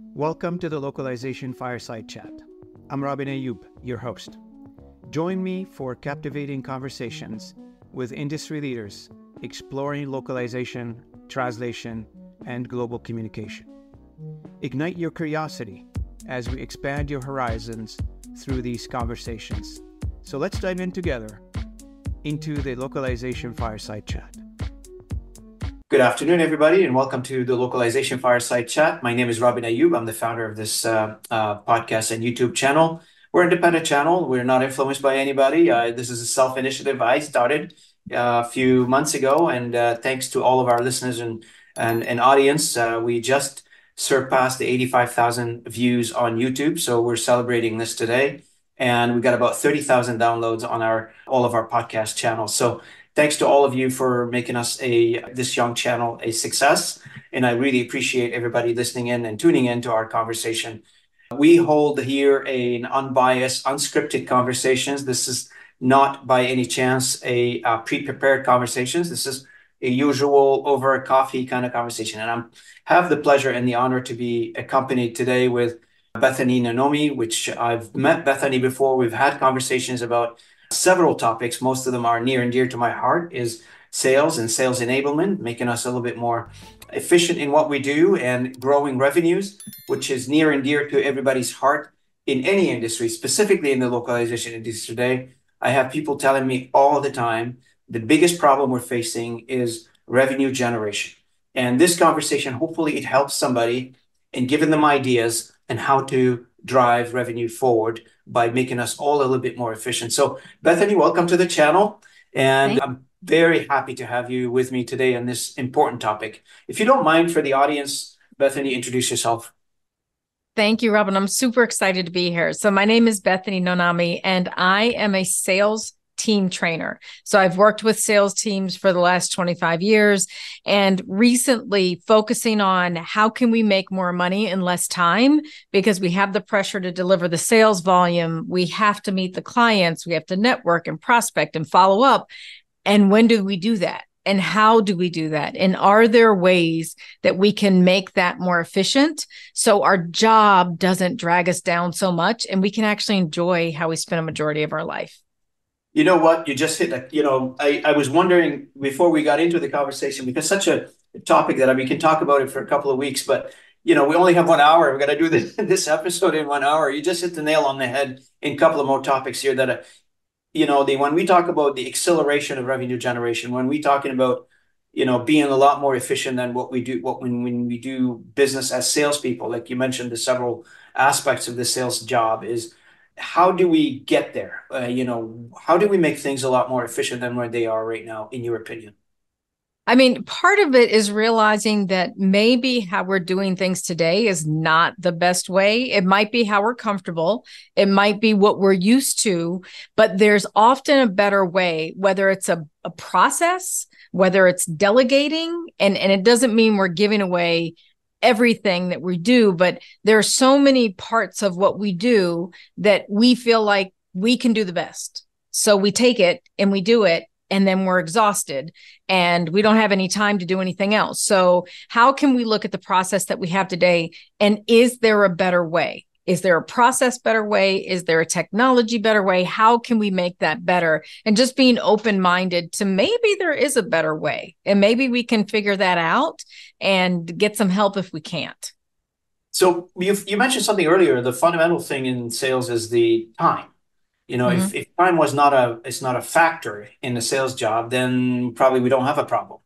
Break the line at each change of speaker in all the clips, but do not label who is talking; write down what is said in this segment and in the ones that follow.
Welcome to the Localization Fireside Chat. I'm Robin Ayub, your host. Join me for captivating conversations with industry leaders exploring localization, translation, and global communication. Ignite your curiosity as we expand your horizons through these conversations. So let's dive in together into the Localization Fireside Chat.
Good afternoon, everybody, and welcome to the Localization Fireside Chat. My name is Robin Ayub. I'm the founder of this podcast and YouTube channel. We're an independent channel. We're not influenced by anybody. This is a self-initiative I started a few months ago, and thanks to all of our listeners and audience, we just surpassed the 85,000 views on YouTube. So we're celebrating this today, and we got about 30,000 downloads on all of our podcast channels. So thanks to all of you for making us this young channel a success. And I really appreciate everybody listening in and tuning in to our conversation. We hold here an unbiased, unscripted conversations. This is not by any chance a pre-prepared conversations. This is a usual over a coffee kind of conversation. And I have the pleasure and the honor to be accompanied today with Bethanie Nonami, which I've met Bethanie before. We've had conversations about several topics. Most of them are near and dear to my heart, is sales and sales enablement, making us a little bit more efficient in what we do, and growing revenues, which is near and dear to everybody's heart in any industry, specifically in the localization industry today. I have people telling me all the time, the biggest problem we're facing is revenue generation. And this conversation, hopefully it helps somebody in giving them ideas and how to drive revenue forward by making us all a little bit more efficient. So Bethanie, welcome to the channel. And I'm very happy to have you with me today on this important topic. If you don't mind, for the audience, Bethanie, introduce yourself.
Thank you, Robin. I'm super excited to be here. So my name is Bethanie Nonami, and I am a sales team trainer. So I've worked with sales teams for the last 25 years, and recently focusing on how can we make more money in less time, because we have the pressure to deliver the sales volume. We have to meet the clients. We have to network and prospect and follow up. And when do we do that? And how do we do that? And are there ways that we can make that more efficient so our job doesn't drag us down so much and we can actually enjoy how we spend a majority of our life?
You know what? You just hit, I was wondering before we got into the conversation, because such a topic that we can talk about it for a couple of weeks, but we only have 1 hour. We're going to do this episode in 1 hour. You just hit the nail on the head in a couple of more topics here that, when we talk about the acceleration of revenue generation, when we talking about, being a lot more efficient than what we do, when we do business as salespeople, like you mentioned, the several aspects of the sales job is, how do we get there? How do we make things a lot more efficient than where they are right now, in your opinion?
I mean, part of it is realizing that maybe how we're doing things today is not the best way. It might be how we're comfortable. It might be what we're used to, but there's often a better way, whether it's a process, whether it's delegating, and it doesn't mean we're giving away everything that we do, but there are so many parts of what we do that we feel like we can do the best. So we take it and we do it, and then we're exhausted and we don't have any time to do anything else. So how can we look at the process that we have today? And is there a better way? Is there a process better way? Is there a technology better way? How can we make that better? And just being open-minded to maybe there is a better way, and maybe we can figure that out and get some help if we can't.
So you mentioned something earlier. The fundamental thing in sales is the time. If time was not a factor in the sales job, then probably we don't have a problem.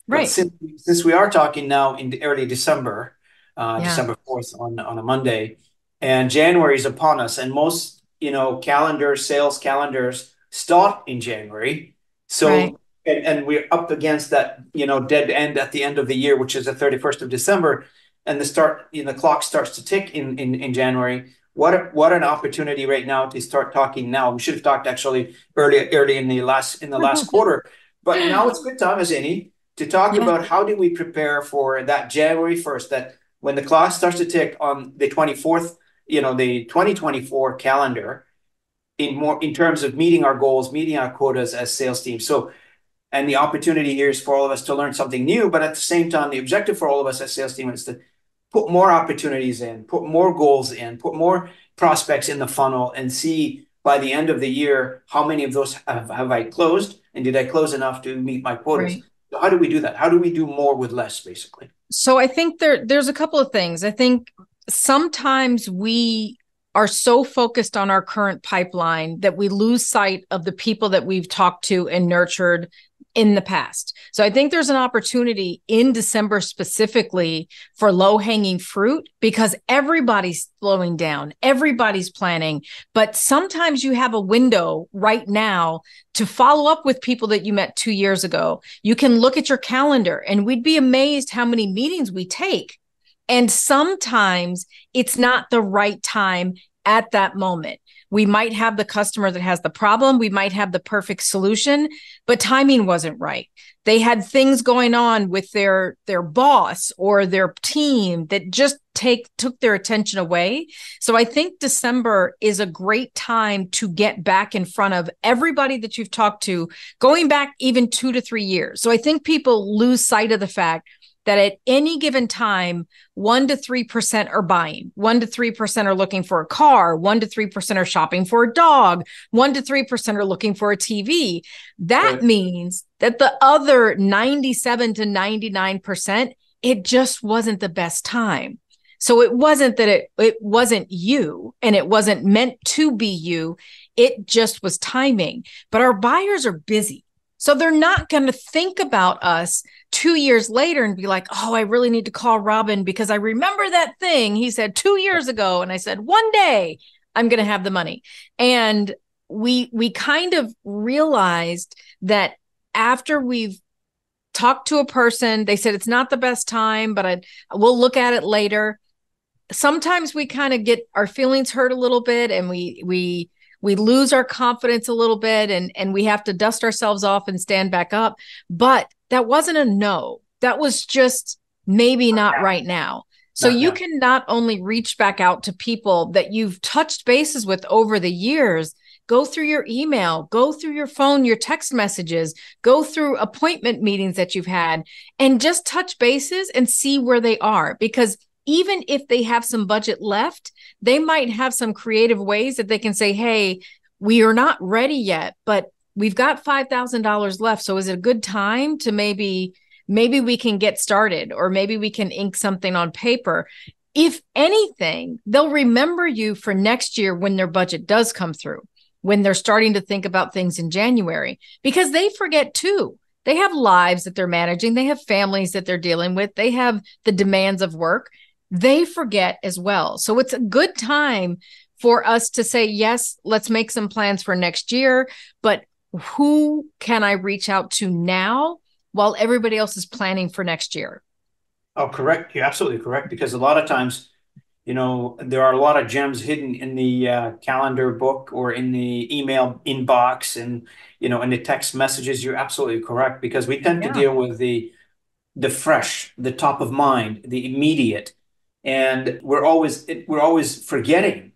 Right.
But since we are talking now in the early December, December 4th on a Monday, and January is upon us, and most sales calendars start in January. So
right.
and we're up against that dead end at the end of the year, which is the 31st of December, and the clock starts to tick in January. What an opportunity right now to start talking now. We should have talked actually early in the last quarter, but now it's good time as any to talk about how do we prepare for that January 1st, that when the clock starts to tick on the 24th, the 2024 calendar, in terms of meeting our goals, meeting our quotas as sales teams. So, and the opportunity here is for all of us to learn something new, but at the same time, the objective for all of us as sales team is to put more opportunities in, put more goals in, put more prospects in the funnel, and see by the end of the year how many of those have I closed, and did I close enough to meet my quotas?
Right.
So how do we do that? How do we do more with less, basically?
So I think there's a couple of things. I think sometimes we are so focused on our current pipeline that we lose sight of the people that we've talked to and nurtured in the past. So I think there's an opportunity in December specifically for low-hanging fruit because everybody's slowing down, everybody's planning, but sometimes you have a window right now to follow up with people that you met 2 years ago. You can look at your calendar and we'd be amazed how many meetings we take. And sometimes it's not the right time at that moment. We might have the customer that has the problem. We might have the perfect solution, but timing wasn't right. They had things going on with their boss or their team that just took their attention away. So I think December is a great time to get back in front of everybody that you've talked to, going back even 2 to 3 years. So I think people lose sight of the fact that at any given time, 1 to 3% are buying, 1 to 3% are looking for a car, 1 to 3% are shopping for a dog, 1 to 3% are looking for a TV. That means that the other 97 to 99%, it just wasn't the best time. So it wasn't that it wasn't you and it wasn't meant to be you. It just was timing. But our buyers are busy. So they're not going to think about us 2 years later and be like, oh, I really need to call Robin because I remember that thing he said 2 years ago. And I said, one day I'm going to have the money. And we kind of realized that after we've talked to a person, they said, it's not the best time, but we'll look at it later. Sometimes we kind of get our feelings hurt a little bit and we lose our confidence a little bit and we have to dust ourselves off and stand back up. But that wasn't a no. That was just maybe not right now. So you can not only reach back out to people that you've touched bases with over the years, go through your email, go through your phone, your text messages, go through appointment meetings that you've had, and just touch bases and see where they are. Because even if they have some budget left, they might have some creative ways that they can say, hey, we are not ready yet, but we've got $5,000 left. So is it a good time to maybe we can get started, or maybe we can ink something on paper? If anything, they'll remember you for next year when their budget does come through, when they're starting to think about things in January, because they forget too. They have lives that they're managing. They have families that they're dealing with. They have the demands of work. They forget as well. So it's a good time for us to say, yes, let's make some plans for next year, but who can I reach out to now while everybody else is planning for next year?
Oh, correct. You're absolutely correct. Because a lot of times, there are a lot of gems hidden in the calendar book or in the email inbox and, in the text messages. You're absolutely correct, because we tend to deal with the fresh, the top of mind, the immediate. And we're always forgetting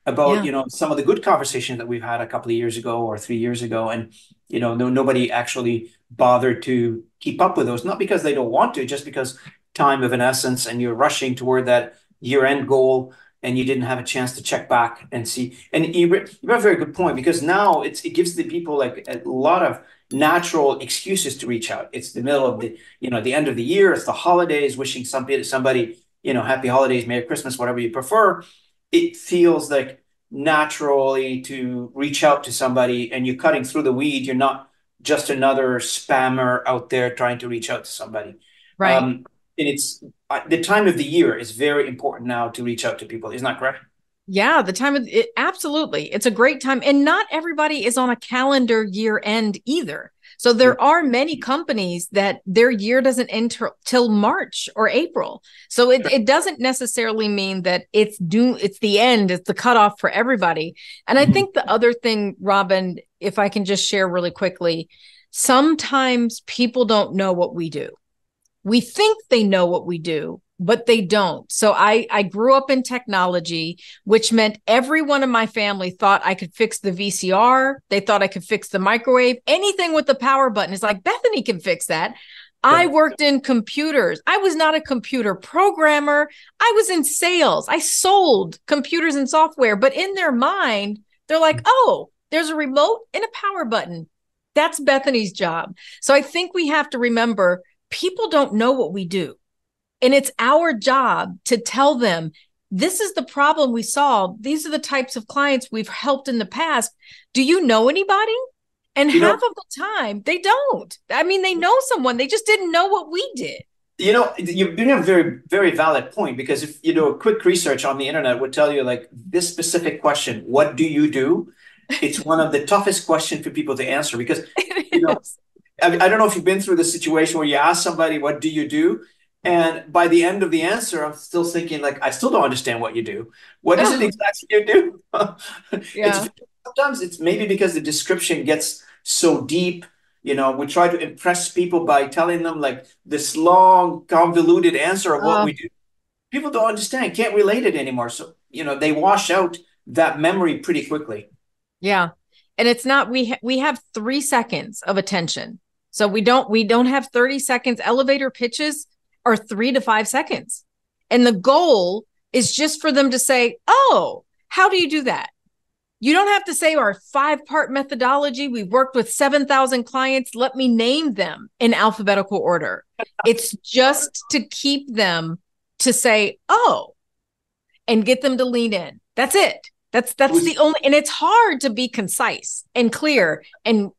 about, some of the good conversations that we've had a couple of years ago or 3 years ago. And, nobody actually bothered to keep up with those, not because they don't want to, just because time of an essence and you're rushing toward that year-end goal and you didn't have a chance to check back and see. And you have a very good point, because now it gives the people like a lot of natural excuses to reach out. It's the middle of the end of the year. It's the holidays, wishing somebody, happy holidays, Merry Christmas, whatever you prefer. It feels like naturally to reach out to somebody, and you're cutting through the weed. You're not just another spammer out there trying to reach out to somebody.
Right.
And it's the time of the year is very important now to reach out to people. Isn't that correct?
Yeah, the time of it, absolutely. It's a great time. And not everybody is on a calendar year end either. So there are many companies that their year doesn't end till March or April. So it doesn't necessarily mean that it's the end, it's the cutoff for everybody. And I think the other thing, Robin, if I can just share really quickly, sometimes people don't know what we do. We think they know what we do, but they don't. So I grew up in technology, which meant everyone in my family thought I could fix the VCR. They thought I could fix the microwave. Anything with the power button is like, Bethany can fix that. I worked in computers. I was not a computer programmer. I was in sales. I sold computers and software, but in their mind, they're like, oh, there's a remote and a power button. That's Bethanie's job. So I think we have to remember people don't know what we do. And it's our job to tell them, this is the problem we solve. These are the types of clients we've helped in the past. Do you know anybody? And half of the time, they don't. I mean, they know someone. They just didn't know what we did.
You bring up a very, very valid point, because if you do a quick research on the internet, would tell you like this specific question, what do you do? It's one of the toughest questions for people to answer, because, I don't know if you've been through the situation where you ask somebody, what do you do? And by the end of the answer, I'm still thinking like, I still don't understand what you do. What is it exactly you do? Sometimes it's maybe because the description gets so deep. We try to impress people by telling them like this long, convoluted answer of what we do. People don't understand, can't relate it anymore. So, they wash out that memory pretty quickly.
Yeah. And it's not, we have 3 seconds of attention. So we don't have 30 seconds. Elevator pitches are 3 to 5 seconds. And the goal is just for them to say, oh, how do you do that? You don't have to say our 5-part methodology. We've worked with 7,000 clients. Let me name them in alphabetical order. It's just to keep them to say, oh, and get them to lean in. That's it. That's the only, and it's hard to be concise and clear and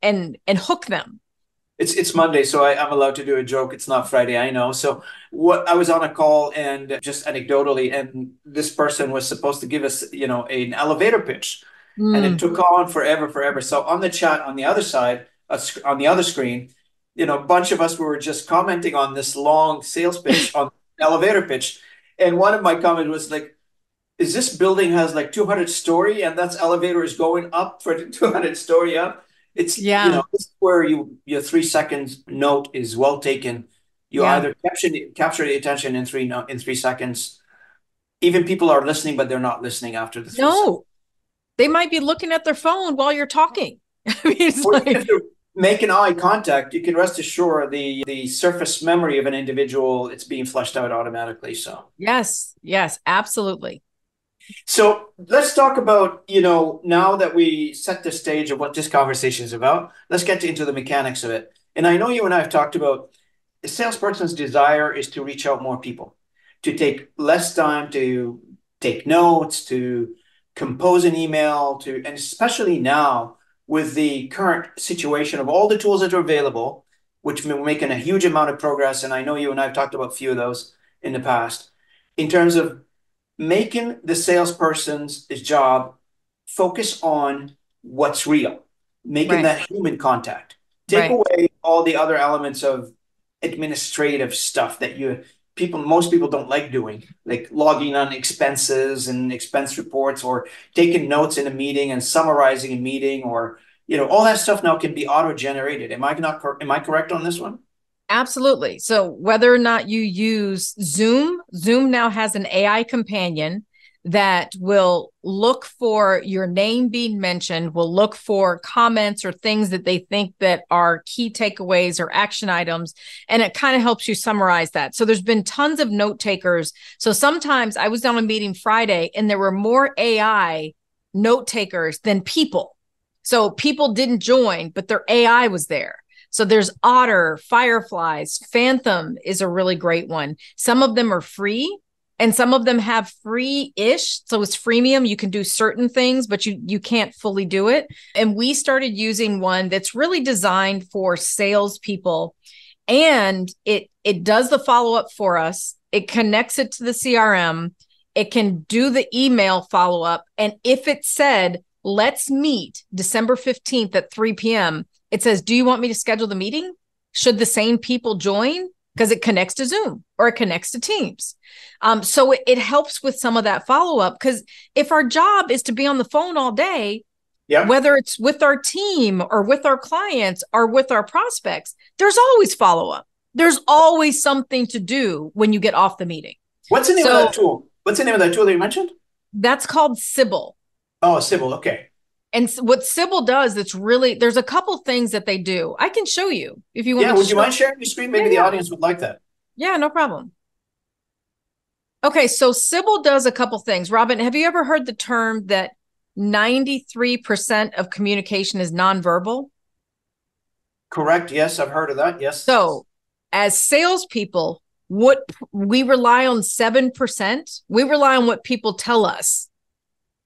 hook them.
It's Monday, so I'm allowed to do a joke. It's not Friday, I know. So I was on a call, and just anecdotally, and this person was supposed to give us, an elevator pitch. And it took on forever. So on the chat, on the other side, on the other screen, a bunch of us were just commenting on this long sales pitch, on elevator pitch. And one of my comments was like, is this building has like 200 story, and that's elevator is going up for the 200 story up? It's, this is where your 3 seconds note is well taken. You either capture the attention in 3 seconds. Even people are listening, but they're not listening after the 3 seconds.
They might be looking at their phone while you're talking. I mean,
if you're making eye contact, you can rest assured the surface memory of an individual, it's being fleshed out automatically. So
yes, absolutely.
So let's talk about, now that we set the stage of what this conversation is about, let's get into the mechanics of it. And I know you and I have talked about a salesperson's desire is to reach out more people, to take less time to take notes, to compose an email, and especially now with the current situation of all the tools that are available, which we're making a huge amount of progress. And I know you and I have talked about a few of those in the past, in terms of making the salesperson's job focus on what's real, making that human contact, take away all the other elements of administrative stuff that most people don't like doing, like logging on expenses and expense reports, or taking notes in a meeting and summarizing a meeting, or, all that stuff now can be auto-generated. Am I correct on this one?
Absolutely. So whether or not you use Zoom now has an AI companion that will look for your name being mentioned, will look for comments or things that they think that are key takeaways or action items. And it kind of helps you summarize that. So there's been tons of note takers. So sometimes I was on a meeting Friday and there were more AI note takers than people. So people didn't join, but their AI was there. So there's Otter, Fireflies, Phantom is a really great one. Some of them are free and some of them have free-ish. So it's freemium. You can do certain things, but you can't fully do it. And we started using one that's really designed for salespeople. And it does the follow-up for us. It connects it to the CRM. It can do the email follow-up. And if it said, let's meet December 15th at 3 p.m., it says, do you want me to schedule the meeting? Should the same people join? Because it connects to Zoom or it connects to Teams. So it helps with some of that follow-up, because if our job is to be on the phone all day, whether it's with our team or with our clients or with our prospects, there's always follow-up. There's always something to do when you get off the meeting.
What's the name of that tool? What's the name of that tool that you mentioned?
That's called Sybil.
Oh, Sybil. Okay.
And what Sybil does, that's really, there's a couple things that they do. I can show you if you want.
Yeah, would you mind sharing your screen? Maybe the audience would like that.
Yeah, no problem. Okay, so Sybil does a couple things. Robin, have you ever heard the term that 93% of communication is nonverbal?
Correct. Yes, I've heard of that. Yes.
So as salespeople, what we rely on 7%, we rely on what people tell us.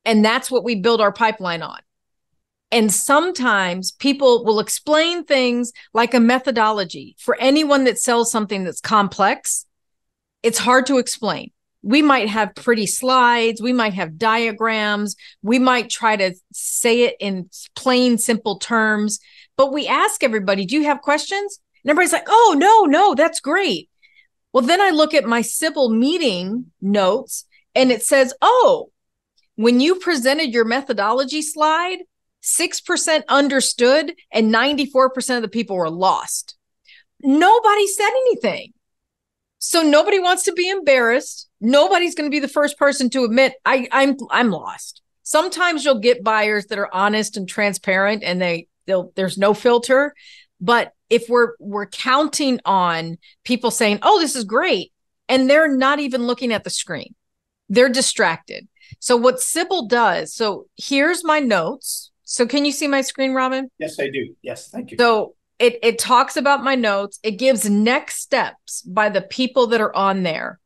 And that's what we build our pipeline on. And sometimes people will explain things like a methodology. For anyone that sells something that's complex, it's hard to explain. We might have pretty slides. We might have diagrams. We might try to say it in plain, simple terms. But we ask everybody, do you have questions? And everybody's like, oh, no, that's great. Well, then I look at my Sybil meeting notes and it says, oh, when you presented your methodology slide, 6% understood and 94% of the people were lost. Nobody said anything. So nobody wants to be embarrassed. Nobody's going to be the first person to admit I'm lost. Sometimes you'll get buyers that are honest and transparent and there's no filter. But if we're counting on people saying, oh, this is great, and they're not even looking at the screen, they're distracted. So what Sybil does, so here's my notes. So can you see my screen, Robin?
Yes, I do. Yes, thank you.
So it talks about my notes. It gives next steps by the people that are on there.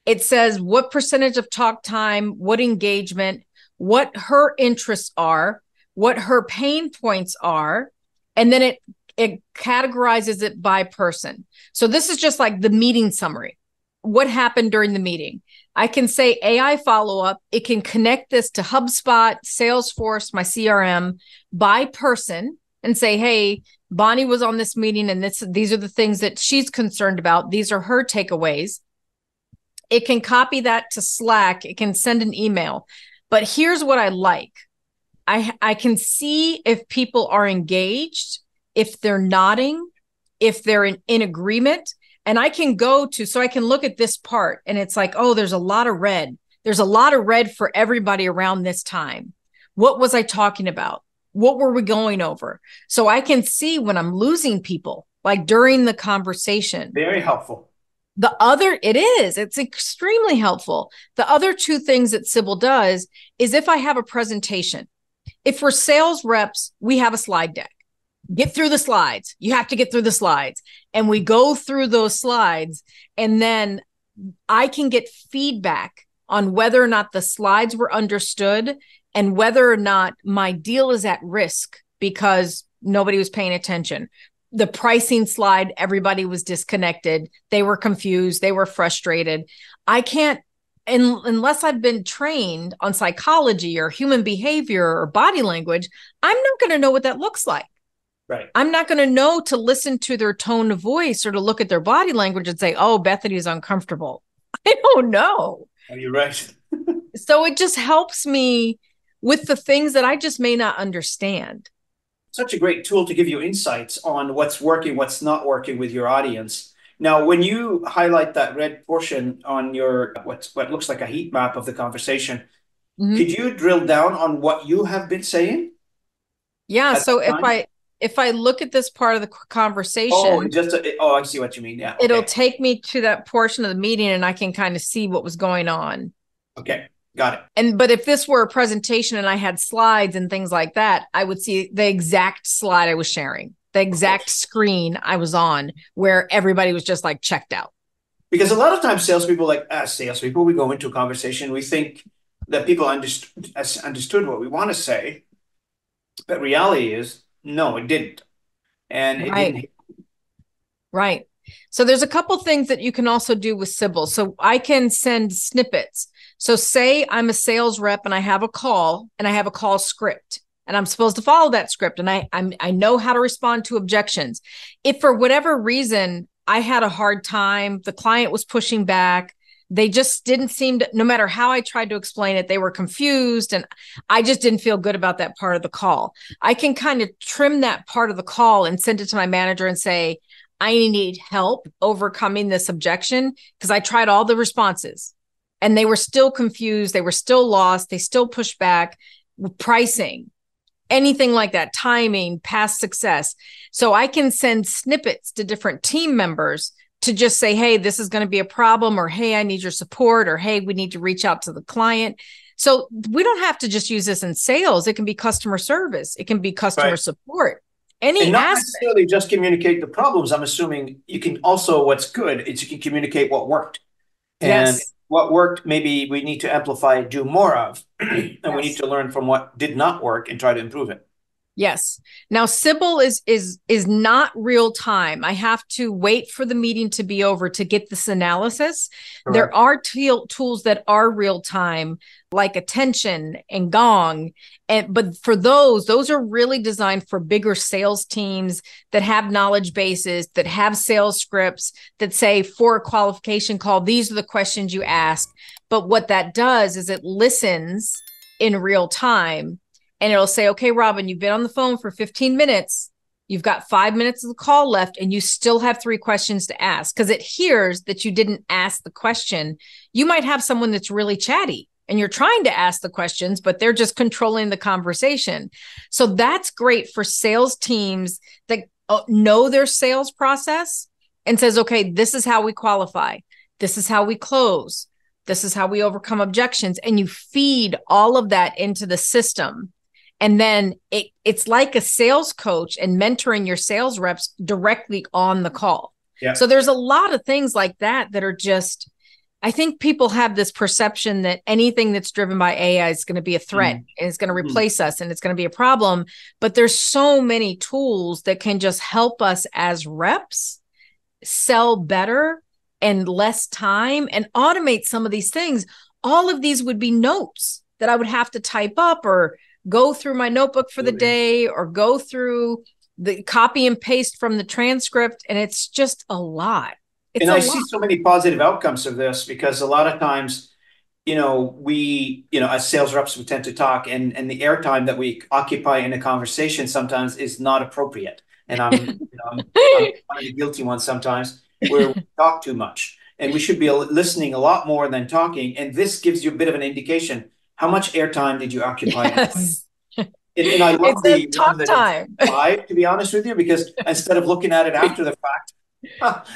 It says what percentage of talk time, what engagement, what her interests are, what her pain points are, and then it categorizes it by person. So this is just like the meeting summary. What happened during the meeting? I can say AI follow-up. It can connect this to HubSpot, Salesforce, my CRM by person and say, hey, Bonnie was on this meeting and these are the things that she's concerned about. These are her takeaways. It can copy that to Slack. It can send an email. But here's what I like. I can see if people are engaged, if they're nodding, if they're in agreement. And I can so I can look at this part and it's like, oh, there's a lot of red. There's a lot of red for everybody around this time. What was I talking about? What were we going over? So I can see when I'm losing people, like during the conversation.
Very helpful.
It's extremely helpful. The other two things that Sybil does is if I have a presentation, if we're sales reps, we have a slide deck. Get through the slides. You have to get through the slides. And we go through those slides. And then I can get feedback on whether or not the slides were understood and whether or not my deal is at risk because nobody was paying attention. The pricing slide, everybody was disconnected. They were confused. They were frustrated. I can't, unless I've been trained on psychology or human behavior or body language, I'm not going to know what that looks like.
Right.
I'm not going to know to listen to their tone of voice or to look at their body language and say, oh, Bethany is uncomfortable. I don't know.
You're right.
So it just helps me with the things that I just may not understand.
Such a great tool to give you insights on what's working, what's not working with your audience. Now, when you highlight that red portion on your what looks like a heat map of the conversation, could you drill down on what you have been saying?
Yeah. So if I look at this part of the conversation,
I see what you mean. Yeah.
It'll take me to that portion of the meeting and I can kind of see what was going on.
Okay. Got it.
But if this were a presentation and I had slides and things like that, I would see the exact slide I was sharing, the exact screen I was on where everybody was just like checked out.
Because a lot of times salespeople, we go into a conversation, we think that people understood what we want to say, but reality is, no, it didn't. And it didn't.
Right. So there's a couple things that you can also do with Sybil. So I can send snippets. So say I'm a sales rep and I have a call script and I'm supposed to follow that script. And I know how to respond to objections. If for whatever reason I had a hard time, the client was pushing back, they just didn't seem to, no matter how I tried to explain it, they were confused and I just didn't feel good about that part of the call. I can kind of trim that part of the call and send it to my manager and say, I need help overcoming this objection because I tried all the responses and they were still confused. They were still lost. They still pushed back. Pricing. anything like that, timing, past success. So I can send snippets to different team members to just say, hey, this is going to be a problem, or hey, I need your support, or hey, we need to reach out to the client. So we don't have to just use this in sales. It can be customer service. It can be customer support.
And not necessarily just communicate the problems. I'm assuming you can also, what's good is you can communicate what worked. And what worked, maybe we need to amplify, do more of, and we need to learn from what did not work and try to improve it.
Yes. Now, Sybil is not real time. I have to wait for the meeting to be over to get this analysis. Correct. There are tools that are real time, like Attention and Gong. But for those are really designed for bigger sales teams that have knowledge bases, that have sales scripts that say, for a qualification call, these are the questions you ask. But what that does is it listens in real time. And it'll say, okay, Robin, you've been on the phone for 15 minutes. You've got 5 minutes of the call left, and you still have 3 questions to ask, because it hears that you didn't ask the question. You might have someone that's really chatty and you're trying to ask the questions, but they're just controlling the conversation. So that's great for sales teams that know their sales process and says, okay, this is how we qualify. This is how we close. This is how we overcome objections. And you feed all of that into the system. And then it's like a sales coach and mentoring your sales reps directly on the call. Yeah. So there's a lot of things like that are just, I think people have this perception that anything that's driven by AI is going to be a threat and it's going to replace us and it's going to be a problem. But there's so many tools that can just help us as reps sell better and less time and automate some of these things. All of these would be notes that I would have to type up or go through my notebook for the day or go through the copy and paste from the transcript. And it's just a lot. I see
so many positive outcomes of this, because a lot of times, we, as sales reps, we tend to talk, and the airtime that we occupy in a conversation sometimes is not appropriate. And I'm one of the guilty ones sometimes, where we talk too much, and we should be listening a lot more than talking. And this gives you a bit of an indication. How much airtime did you occupy?
Yes.
And I love the
talk time.
5, to be honest with you, because instead of looking at it after the fact,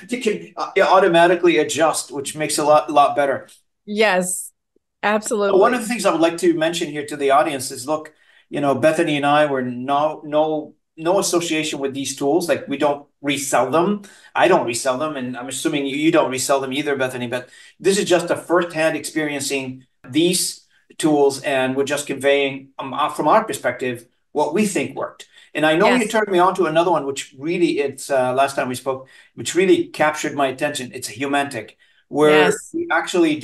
you can automatically adjust, which makes it a lot better.
Yes, absolutely.
So one of the things I would like to mention here to the audience is, look, Bethany and I were no association with these tools. Like, we don't resell them. I don't resell them, and I'm assuming you don't resell them either, Bethany. But this is just a firsthand experiencing these tools, and we're just conveying from our perspective what we think worked. And I know you turned me on to another one, which really, it's last time we spoke, which really captured my attention. It's a Humantic, where we actually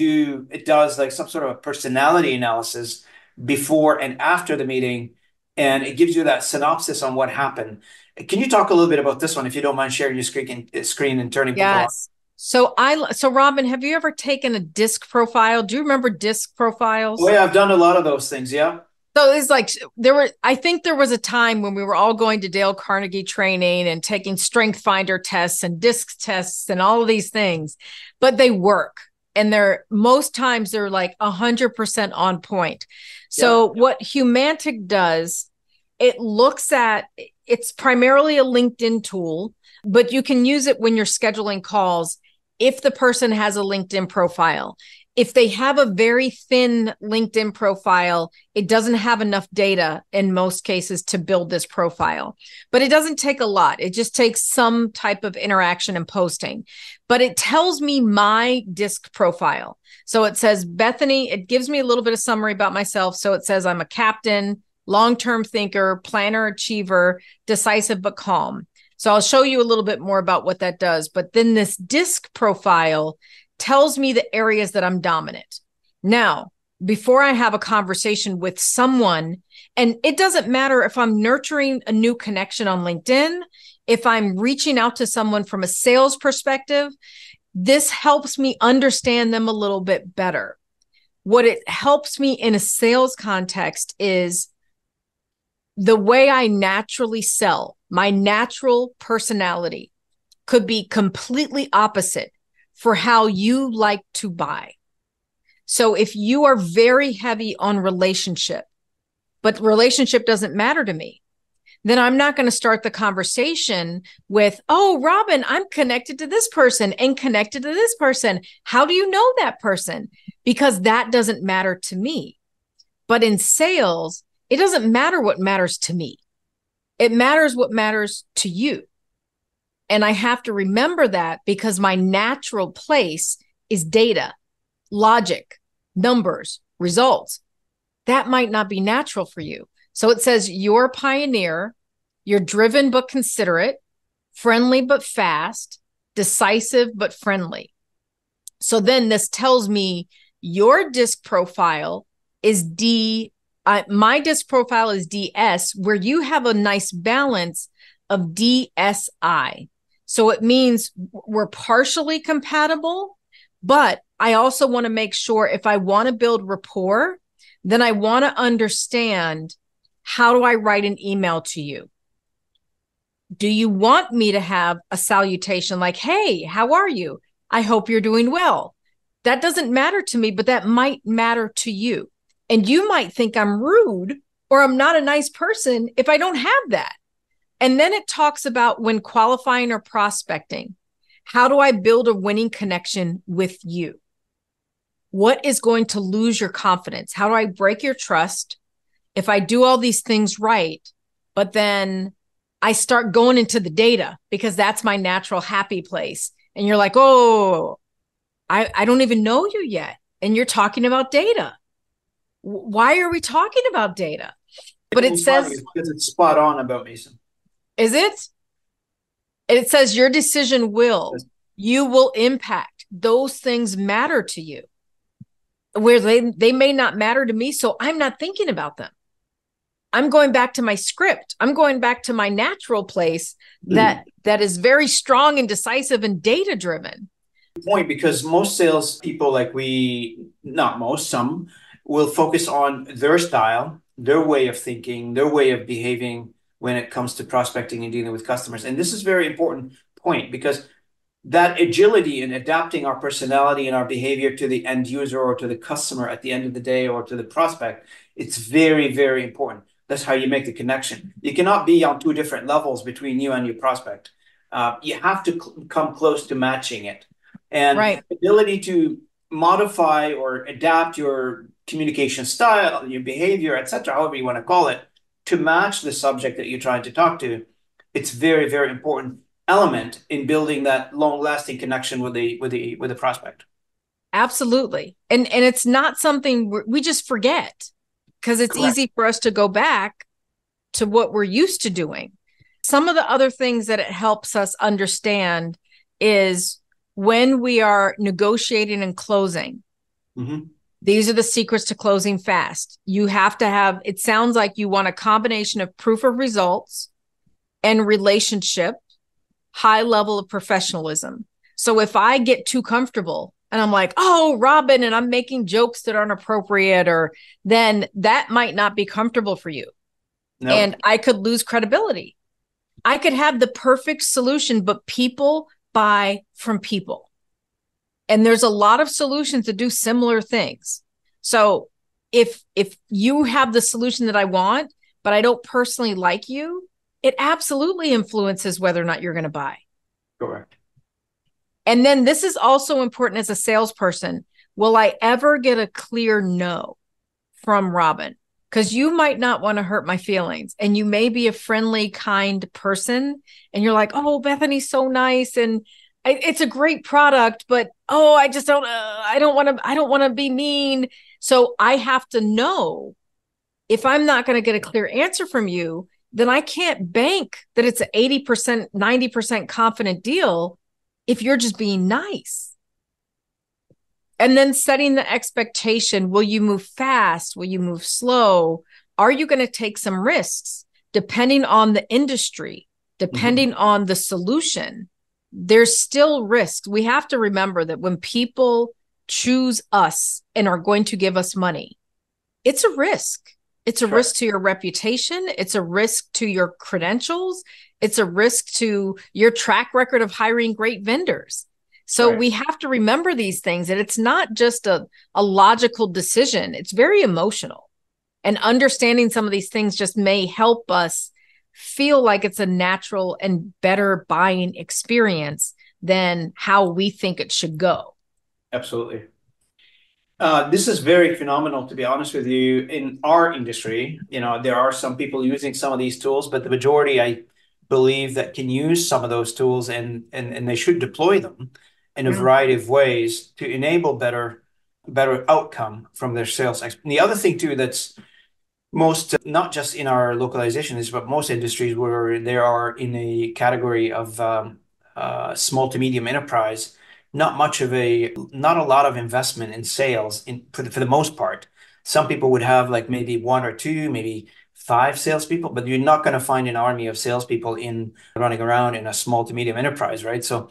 does like some sort of a personality analysis before and after the meeting, and it gives you that synopsis on what happened. Can you talk a little bit about this one, if you don't mind sharing your screen and turning people on?
So Robin, have you ever taken a DISC profile? Do you remember DISC profiles?
Oh yeah, I've done a lot of those things. Yeah.
So it's like I think there was a time when we were all going to Dale Carnegie training and taking strength finder tests and DISC tests and all of these things, but they work. And most times they're like 100% on point. So what Humantic does, it's primarily a LinkedIn tool, but you can use it when you're scheduling calls. If the person has a LinkedIn profile, if they have a very thin LinkedIn profile, it doesn't have enough data in most cases to build this profile. But it doesn't take a lot. It just takes some type of interaction and posting. But it tells me my DISC profile. So it says, Bethany, it gives me a little bit of summary about myself. So it says I'm a captain, long-term thinker, planner, achiever, decisive but calm. So I'll show you a little bit more about what that does. But then this DISC profile tells me the areas that I'm dominant. Now, before I have a conversation with someone, and it doesn't matter if I'm nurturing a new connection on LinkedIn, if I'm reaching out to someone from a sales perspective, this helps me understand them a little bit better. What it helps me in a sales context is the way I naturally sell. My natural personality could be completely opposite for how you like to buy. So if you are very heavy on relationship, but relationship doesn't matter to me, then I'm not going to start the conversation with, oh, Robin, I'm connected to this person and connected to this person. How do you know that person? Because that doesn't matter to me. But in sales, it doesn't matter what matters to me. It matters what matters to you. And I have to remember that because my natural place is data, logic, numbers, results. That might not be natural for you. So it says you're a pioneer, you're driven but considerate, friendly but fast, decisive but friendly. So then this tells me your DISC profile is my DISC profile is DS, where you have a nice balance of DSI. So it means we're partially compatible, but I also want to make sure if I want to build rapport, then I want to understand, how do I write an email to you? Do you want me to have a salutation like, hey, how are you? I hope you're doing well. That doesn't matter to me, but that might matter to you. And you might think I'm rude or I'm not a nice person if I don't have that. And then it talks about when qualifying or prospecting, how do I build a winning connection with you? What is going to lose your confidence? How do I break your trust if I do all these things right, but then I start going into the data because that's my natural happy place. And you're like, oh, I don't even know you yet. And you're talking about data. Why are we talking about data? But it says,
because it's spot on about Mason.
Is it? It says your decision you will impact. Those things matter to you. Where they may not matter to me, so I'm not thinking about them. I'm going back to my script. I'm going back to my natural place that is very strong and decisive and data driven.
Point, because most sales people, some will focus on their style, their way of thinking, their way of behaving when it comes to prospecting and dealing with customers. And this is a very important point, because that agility in adapting our personality and our behavior to the end user or to the customer at the end of the day or to the prospect, it's very, very important. That's how you make the connection. You cannot be on two different levels between you and your prospect. You have to come close to matching it. And ability to modify or adapt your communication style, your behavior, etc., however you want to call it, to match the subject that you're trying to talk to, it's very, very important element in building that long-lasting connection with the prospect.
Absolutely. And it's not something we just forget, because it's easy for us to go back to what we're used to doing. Some of the other things that it helps us understand is when we are negotiating and closing. These are the secrets to closing fast. You have to have, it sounds like you want a combination of proof of results and relationship, high level of professionalism. So if I get too comfortable and I'm like, oh, Robin, and I'm making jokes that aren't appropriate, or then that might not be comfortable for you. Nope. And I could lose credibility. I could have the perfect solution, but people buy from people. And there's a lot of solutions that do similar things. So if you have the solution that I want, but I don't personally like you, it absolutely influences whether or not you're going to buy.
Correct.
And then this is also important as a salesperson. Will I ever get a clear no from Robin? Because you might not want to hurt my feelings, and you may be a friendly, kind person, and you're like, oh, Bethanie's so nice, and it's a great product, but I just don't, I don't want to be mean. So I have to know, if I'm not going to get a clear answer from you, then I can't bank that it's an 80%, 90% confident deal if you're just being nice. And then setting the expectation. Will you move fast? Will you move slow? Are you going to take some risks? Depending on the industry, depending on the solution, there's still risks. We have to remember that when people choose us and are going to give us money, it's a risk. It's a risk to your reputation. It's a risk to your credentials. It's a risk to your track record of hiring great vendors. So we have to remember these things, that it's not just a logical decision. It's very emotional. And understanding some of these things just may help us feel like it's a natural and better buying experience than how we think it should go.
Absolutely. This is very phenomenal, to be honest with you. In our industry, there are some people using some of these tools, but the majority, I believe, that can use some of those tools and they should deploy them in a variety of ways to enable better outcome from their sales. And the other thing too, that's most, not just in our localization, but most industries where they are in a category of small to medium enterprise, not a lot of investment in sales for the most part. Some people would have like maybe one or two, maybe 5 salespeople, but you're not going to find an army of salespeople running around in a small to medium enterprise, right? So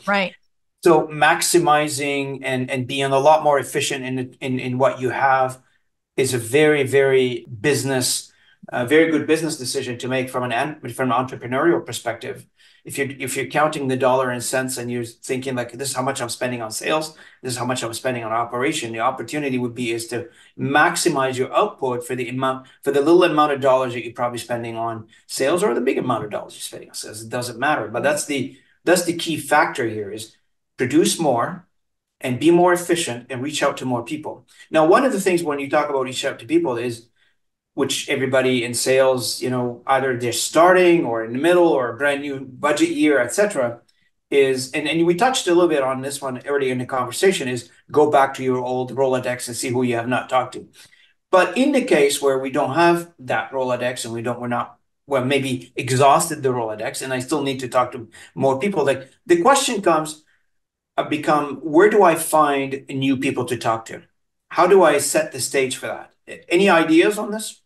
maximizing and being a lot more efficient in what you have is a very, very very good business decision to make from an entrepreneurial perspective. If you're counting the dollar and cents and you're thinking like, this is how much I'm spending on sales, this is how much I'm spending on operation, the opportunity is to maximize your output for the little amount of dollars that you're probably spending on sales, or the big amount of dollars you're spending on sales. It doesn't matter. But that's the key factor here, is produce more and be more efficient and reach out to more people. Now, one of the things when you talk about reach out to people is, which everybody in sales, either they're starting or in the middle or a brand new budget year, etc., is, and we touched a little bit on this one earlier in the conversation, is go back to your old Rolodex and see who you have not talked to. But in the case where we don't have that Rolodex and we're not, well, maybe exhausted the Rolodex and I still need to talk to more people, like the question become, where do I find new people to talk to? How do I set the stage for that? Any ideas on this?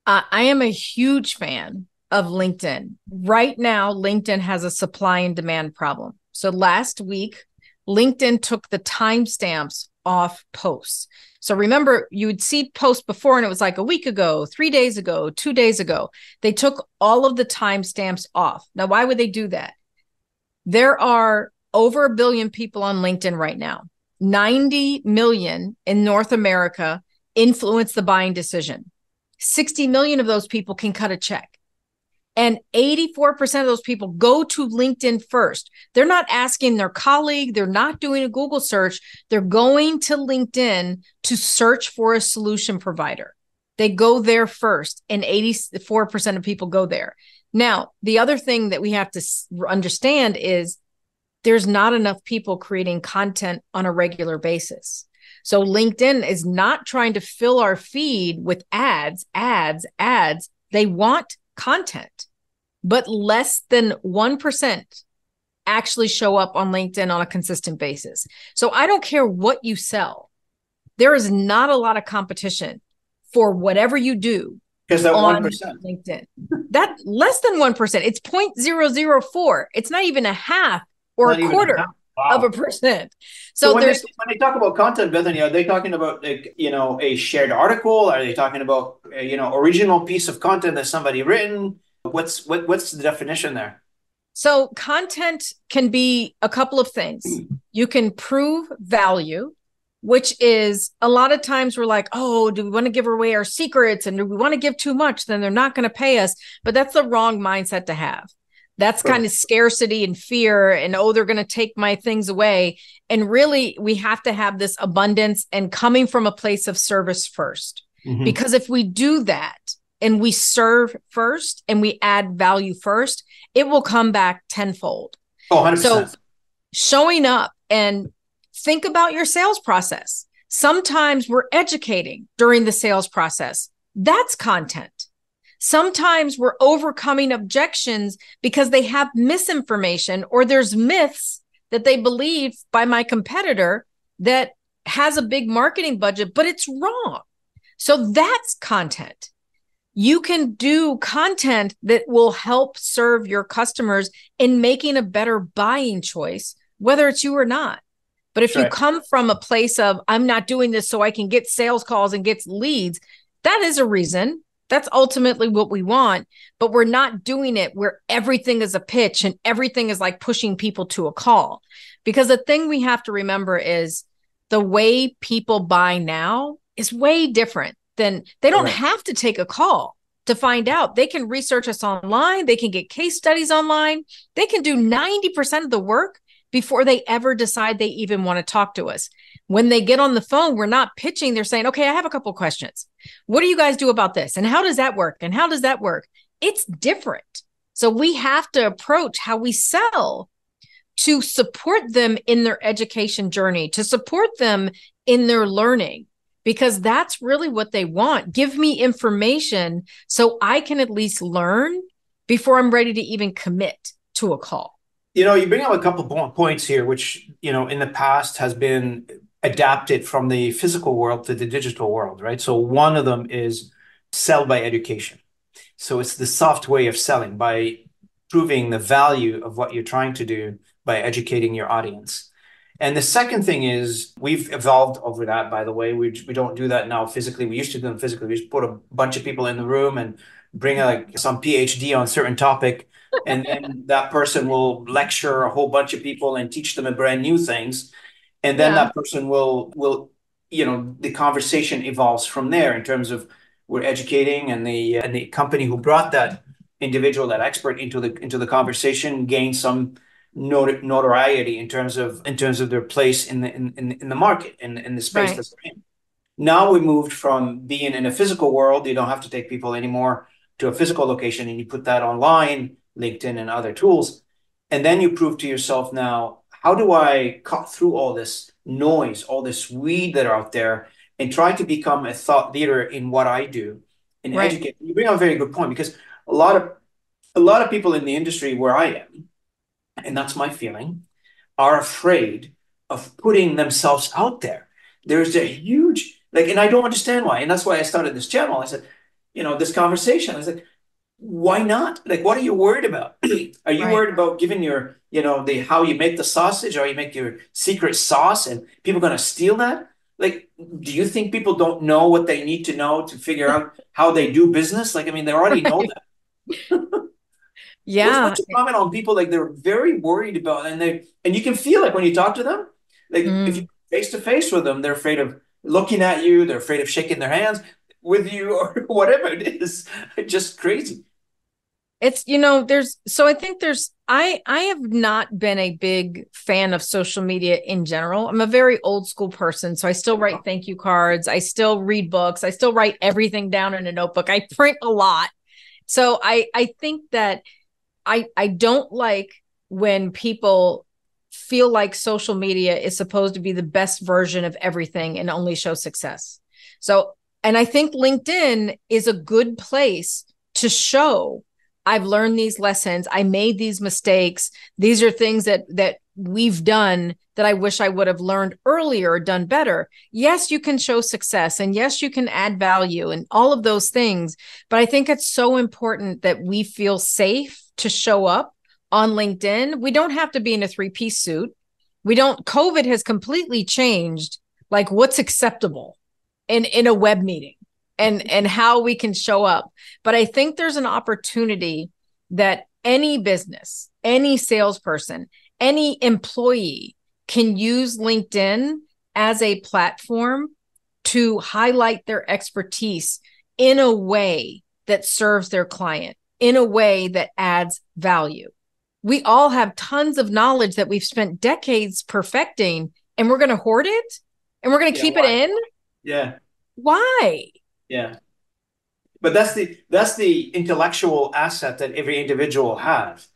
I am a huge fan of LinkedIn. Right now, LinkedIn has a supply and demand problem. So last week, LinkedIn took the timestamps off posts. So remember, you would see posts before and it was like a week ago, 3 days ago, 2 days ago. They took all of the timestamps off. Now, why would they do that? There are over 1 billion people on LinkedIn right now. 90 million in North America influence the buying decision. 60 million of those people can cut a check. And 84% of those people go to LinkedIn first. They're not asking their colleague. They're not doing a Google search. They're going to LinkedIn to search for a solution provider. They go there first, and 84% of people go there. Now, the other thing that we have to understand is there's not enough people creating content on a regular basis. So LinkedIn is not trying to fill our feed with ads. They want content, but less than 1% actually show up on LinkedIn on a consistent basis. So I don't care what you sell. There is not a lot of competition for whatever you do.
Because that
on
1%.
LinkedIn. That less than 1%. It's 0.004. It's not even a half or a quarter of a percent. So
when they talk about content, Bethany, are they talking about a shared article? Are they talking about original piece of content that somebody written? What's the definition there?
So content can be a couple of things. You can prove value, which is a lot of times we're like, oh, do we want to give away our secrets? And do we want to give too much? Then they're not going to pay us. But that's the wrong mindset to have. That's kind of scarcity and fear and, oh, they're going to take my things away. And really, we have to have this abundance and coming from a place of service first. Mm-hmm. Because if we do that and we serve first and we add value first, it will come back tenfold.
Oh, 100%.
So showing up and think about your sales process. Sometimes we're educating during the sales process. That's content. Sometimes we're overcoming objections because they have misinformation or there's myths that they believe by my competitor that has a big marketing budget, but it's wrong. So that's content. You can do content that will help serve your customers in making a better buying choice, whether it's you or not. But if you come from a place of, I'm not doing this so I can get sales calls and get leads, that is a reason. That's ultimately what we want, but we're not doing it where everything is a pitch and everything is like pushing people to a call. Because the thing we have to remember is the way people buy now is way different then they don't
Correct.
have to take a call to find out. They can research us online. They can get case studies online. They can do 90% of the work before they ever decide they even want to talk to us. When they get on the phone, we're not pitching. They're saying, okay, I have a couple of questions. What do you guys do about this? And how does that work? And how does that work? It's different. So we have to approach how we sell to support them in their education journey, to support them in their learning, because that's really what they want. Give me information so I can at least learn before I'm ready to even commit to a call.
You bring up a couple points here, which, in the past has been adapted from the physical world to the digital world, right? So one of them is sell by education. So it's the soft way of selling by proving the value of what you're trying to do by educating your audience. And the second thing is we've evolved over that, by the way. We don't do that now physically. We used to do them physically. We used to put a bunch of people in the room and bring like some PhD on a certain topic. And then that person will lecture a whole bunch of people and teach them a brand new things. And then that person will, the conversation evolves from there in terms of we're educating, and the company who brought that individual, that expert into the conversation gains some notoriety in terms of their place in the market, in the space that they're in. Now we moved from being in a physical world, you don't have to take people anymore to a physical location, and you put that online, LinkedIn and other tools. And then you prove to yourself now, how do I cut through all this noise, all this weed that are out there, and try to become a thought leader in what I do and educate? You bring up a very good point, because a lot of people in the industry where I am, and that's my feeling, are afraid of putting themselves out there. There's a huge, and I don't understand why. And that's why I started this channel. I said, this conversation, I said, why not? What are you worried about? Are you worried about giving your, how you make the sausage, or you make your secret sauce, and people are going to steal that? Do you think people don't know what they need to know to figure out how they do business? They already know that. What's your comment on people they're very worried about, and you can feel when you talk to them, if you face to face with them, they're afraid of looking at you, they're afraid of shaking their hands with you, or whatever it is. It's just crazy.
It's, I have not been a big fan of social media in general. I'm a very old school person. So I still write thank you cards. I still read books. I still write everything down in a notebook. I print a lot. So I think that I don't like when people feel like social media is supposed to be the best version of everything and only show success. So, and I think LinkedIn is a good place to show I've learned these lessons. I made these mistakes. These are things that we've done that I wish I would have learned earlier or done better. Yes, you can show success, and yes, you can add value and all of those things. But I think it's so important that we feel safe to show up on LinkedIn. We don't have to be in a 3-piece suit. COVID has completely changed what's acceptable in a web meeting and how we can show up. But I think there's an opportunity that any business, any salesperson, any employee can use LinkedIn as a platform to highlight their expertise in a way that serves their client, in a way that adds value. We all have tons of knowledge that we've spent decades perfecting, and we're going to hoard it and we're going to keep it in.
Yeah.
Why?
Yeah. But that's the intellectual asset that every individual has.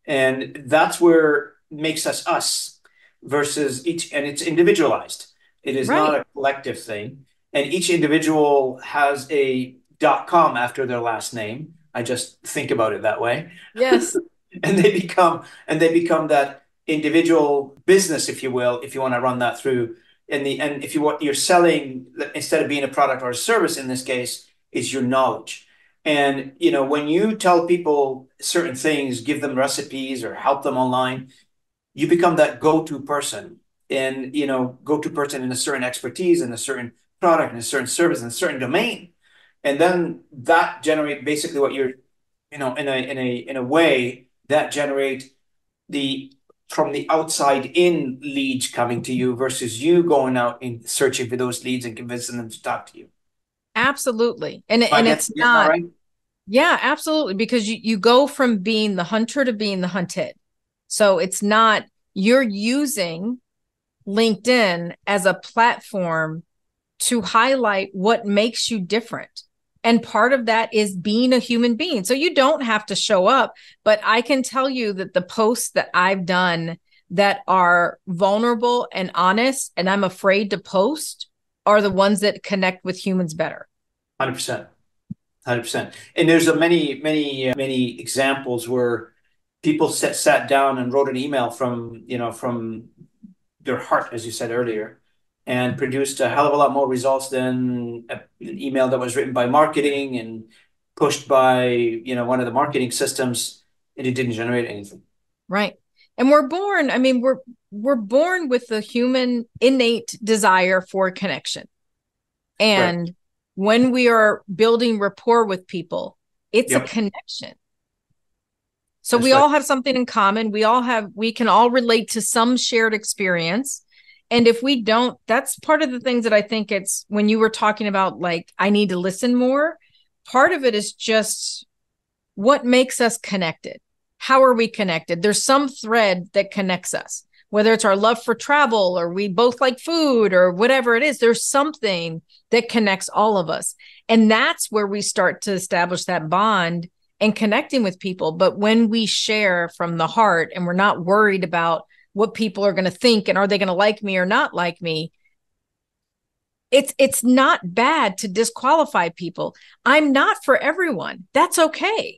And that's where makes us versus each, and it's individualized. It is not a collective thing. And each individual has a .com after their last name. I just think about it that way.
Yes.
And they become that individual business, if you will, if you want to run that through. And if you're selling, instead of being a product or a service in this case, is your knowledge. And when you tell people certain things, give them recipes or help them online, you become that go-to person, and go-to person in a certain expertise, in a certain product, in a certain service, in a certain domain. And then that generate basically what you're, in a way that generate from the outside in leads coming to you versus you going out and searching for those leads and convincing them to talk to you.
Absolutely. And
Am I
it's
getting that
not,
right?
yeah, absolutely. Because you go from being the hunter to being the hunted. So it's not, you're using LinkedIn as a platform to highlight what makes you different. And part of that is being a human being. So you don't have to show up, but I can tell you that the posts that I've done that are vulnerable and honest, and I'm afraid to post, are the ones that connect with humans better.
100%. 100%. And there's many examples where people sat down and wrote an email from their heart, as you said earlier, and produced a hell of a lot more results than an email that was written by marketing and pushed by, one of the marketing systems, and it didn't generate anything.
Right. And we're born, I mean, we're born with the human innate desire for connection. And
Right.
when we are building rapport with people, it's a
Yep.
connection. So
That's
we
right.
all have something in common. We can all relate to some shared experience. And if we don't, that's part of the things that I think it's when you were talking about, like, I need to listen more. Part of it is just what makes us connected. How are we connected? There's some thread that connects us, whether it's our love for travel or we both like food or whatever it is. There's something that connects all of us. And that's where we start to establish that bond and connecting with people. But when we share from the heart and we're not worried about what people are going to think and are they going to like me or not like me, it's not bad to disqualify people. I'm not for everyone. That's okay.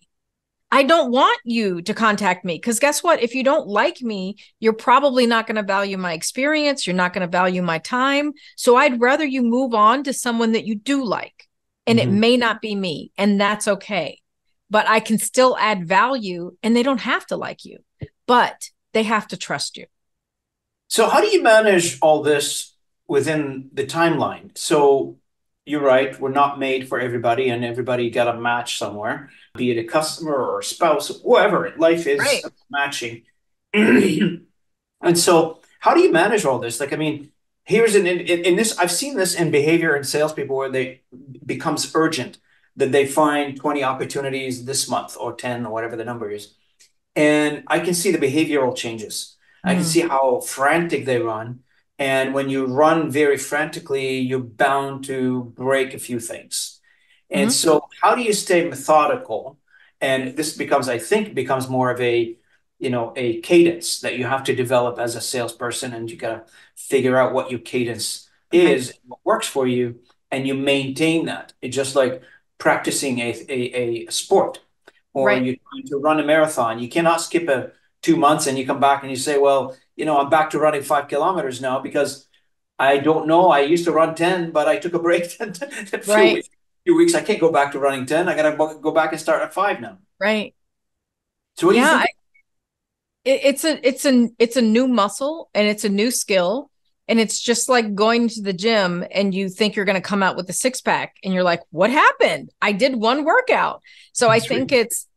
I don't want you to contact me because guess what? If you don't like me, you're probably not going to value my experience. You're not going to value my time. So I'd rather you move on to someone that you do like. And it may not be me, and that's okay. But I can still add value, and they don't have to like you, but they have to trust you.
So how do you manage all this within the timeline? So you're right, we're not made for everybody, and everybody got a match somewhere, be it a customer or a spouse, whoever. Life is
Right.
matching. And so how do you manage all this? Like, I mean, here's in this, I've seen this in behavior and salespeople where they becomes urgent that they find 20 opportunities this month or 10 or whatever the number is. And I can see the behavioral changes. I can see how frantic they run. And when you run very frantically, you're bound to break a few things. And so how do you stay methodical? And this becomes, I think, becomes more of a cadence that you have to develop as a salesperson, and you got to figure out what your cadence is, what works for you, and you maintain that. It's just like practicing a sport, or
Right.
you're trying to run a marathon. You cannot skip 2 months and you come back and you say, well, I'm back to running 5 kilometers now because I don't know. I used to run 10, but I took a break a
Right.
few weeks. I can't go back to running 10. I got to go back and start at 5 now.
Right.
So what do you
Yeah.
think?
It's a new muscle and it's a new skill. And it's just like going to the gym and you think you're going to come out with a six pack and you're like, what happened? I did one workout. So I think it's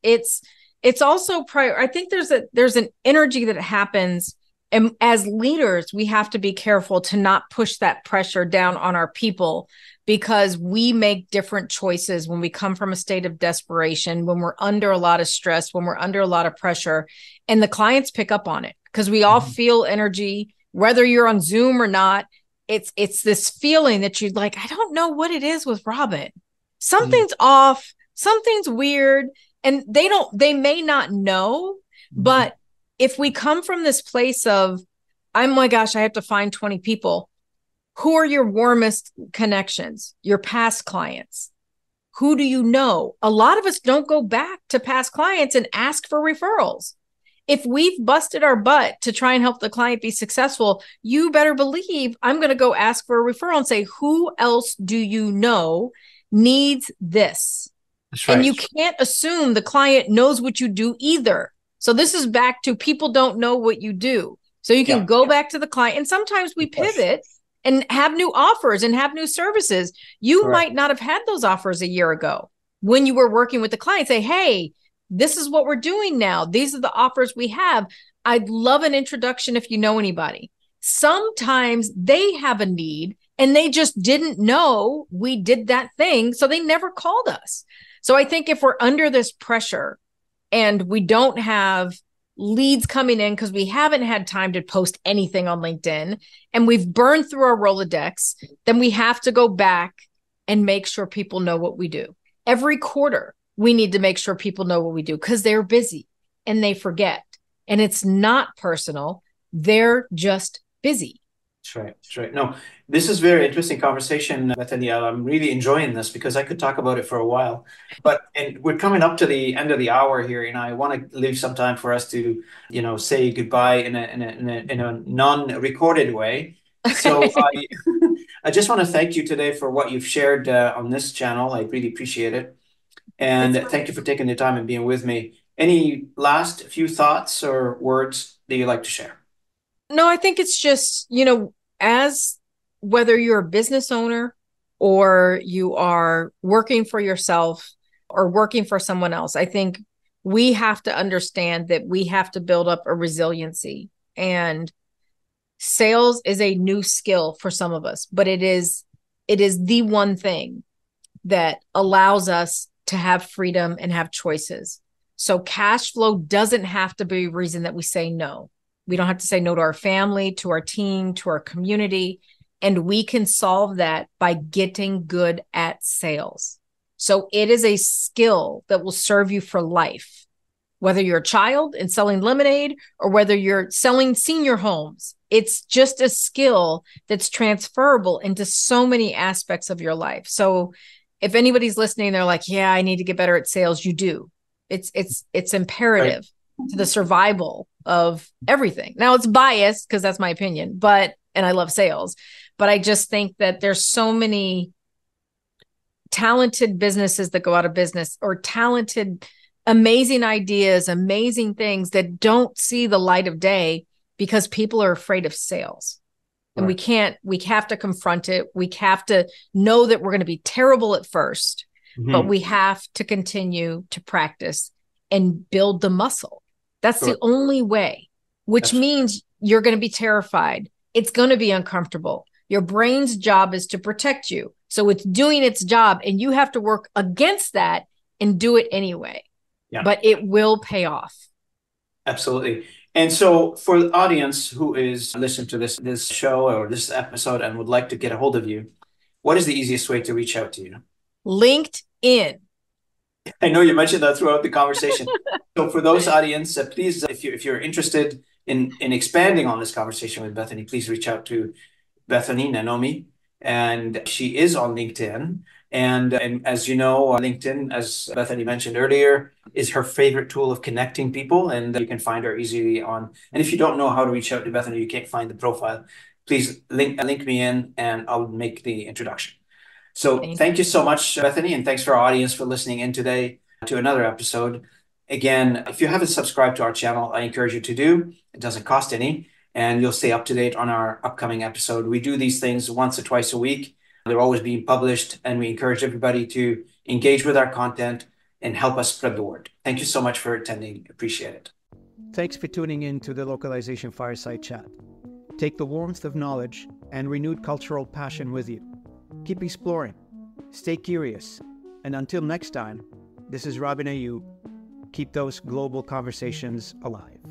also I think there's an energy that happens. And as leaders, we have to be careful to not push that pressure down on our people, because we make different choices when we come from a state of desperation, when we're under a lot of stress, when we're under a lot of pressure, and the clients pick up on it because we all feel energy, whether you're on Zoom or not. It's this feeling that you're like, I don't know what it is with Robin. Something's off, something's weird, and they may not know, but if we come from this place of, oh my gosh, I have to find 20 people. Who are your warmest connections? Your past clients. Who do you know? A lot of us don't go back to past clients and ask for referrals. If we've busted our butt to try and help the client be successful, you better believe I'm going to go ask for a referral and say, who else do you know needs this?
That's right.
And you can't assume the client knows what you do either. So this is back to people don't know what you do. So you can go back to the client, and sometimes we pivot and have new offers and have new services. You might not have had those offers a year ago when you were working with the client. Say, hey, this is what we're doing now. These are the offers we have. I'd love an introduction if you know anybody. Sometimes they have a need And they just didn't know we did that thing. So they never called us. So I think if we're under this pressure and we don't have leads coming in because we haven't had time to post anything on LinkedIn and we've burned through our Rolodex, then we have to go back and make sure people know what we do. Every quarter, we need to make sure people know what we do because they're busy and they forget. And it's not personal. They're just busy.
That's right. That's right. No, this is very interesting conversation, Bethany. I'm really enjoying this because I could talk about it for a while. And we're coming up to the end of the hour here, and I want to leave some time for us to, say goodbye in a non-recorded way.
Okay.
So I just want to thank you today for what you've shared on this channel. I really appreciate it. And thank you for taking the time and being with me. Any last few thoughts or words that you'd like to share?
No, I think it's just, as whether you're a business owner or you are working for yourself or working for someone else, I think we have to understand that we have to build up a resiliency. And sales is a new skill for some of us, but it is the one thing that allows us to have freedom and have choices. So cash flow doesn't have to be a reason that we say no. We don't have to say no to our family, to our team, to our community. And we can solve that by getting good at sales. So it is a skill that will serve you for life, whether you're a child and selling lemonade or whether you're selling senior homes. It's just a skill that's transferable into so many aspects of your life. So if anybody's listening, they're like, yeah, I need to get better at sales. You do. It's imperative to the survival of everything. Now it's biased because that's my opinion, and I love sales, but I just think that there's so many talented businesses that go out of business or talented, amazing ideas, amazing things that don't see the light of day because people are afraid of sales. And we have to confront it. We have to know that we're going to be terrible at first, but we have to continue to practice and build the muscle. That's the only way, which means you're going to be terrified. It's going to be uncomfortable. Your brain's job is to protect you. So it's doing its job and you have to work against that and do it anyway. Yeah. But it will pay off.
Absolutely. And so for the audience who is listening to this show or this episode and would like to get a hold of you, what is the easiest way to reach out to you?
LinkedIn.
I know you mentioned that throughout the conversation. So for those audience, please, if you're interested in expanding on this conversation with Bethany, please reach out to Bethanie Nonami. And she is on LinkedIn. And as you know, LinkedIn, as Bethany mentioned earlier, is her favorite tool of connecting people. And you can find her easily on. And if you don't know how to reach out to Bethany, you can't find the profile, please link me in and I'll make the introduction. So thank you so much, Bethany. And thanks for our audience for listening in today to another episode. Again, if you haven't subscribed to our channel, I encourage you to do. It doesn't cost any. And you'll stay up to date on our upcoming episode. We do these things once or twice a week. They're always being published, and we encourage everybody to engage with our content and help us spread the word. Thank you so much for attending. Appreciate it.
Thanks for tuning in to the Localization Fireside Chat. Take the warmth of knowledge and renewed cultural passion with you. Keep exploring, stay curious, and until next time, this is Robin Ayub. Keep those global conversations alive.